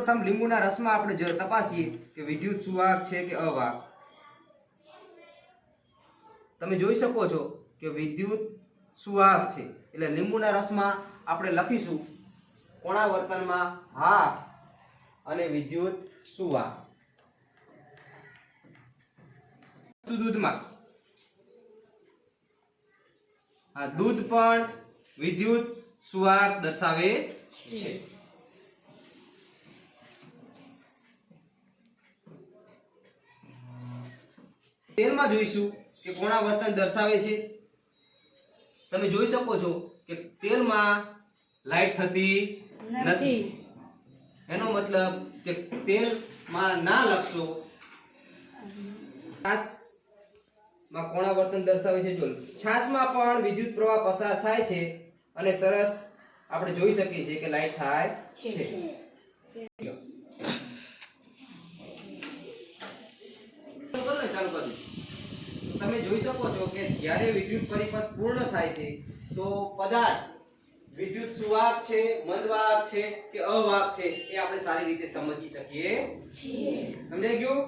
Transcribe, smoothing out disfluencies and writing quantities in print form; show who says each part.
Speaker 1: પ્રથમ લીંબુના રસમાં આપણે જો તપાસીએ કે વિદ્યુત સુવાહક છે કે અવાહક. તમે જોઈ શકો છો કે વિદ્યુત સુવાહક છે એટલે લીંબુના રસમાં આપણે લખીશું કોણા વર્તનમાં હા અને વિદ્યુત સુવાહક. દૂધમાં આ દૂધ પણ વિદ્યુત સુવાહક દર્શાવે છે. તેલમાં જોઈશું કે કોણા વર્તન દર્શાવે છે. તમે જોઈ શકો છો કે તેલમાં લાઈટ થતી નથી. એનો મતલબ કે તેલમાં ના લખશો. છાશમાં કોણા વર્તન દર્શાવે છે. જો છાશમાં પણ વિદ્યુત પ્રવાહ પસાર થાય છે અને સરસ આપણે જોઈ શકીએ છીએ કે લાઈટ થાય છે. ચાલુ કરી તમે જોઈ શકો છો કે જ્યારે વિદ્યુત પરિપથ પૂર્ણ થાય છે તો પદાર્થ વિદ્યુત સુવાહક છે, મંદવાહક છે કે અવાહક છે એ આપણે સારી રીતે સમજી શકીએ છીએ. સમજાઈ ગયું?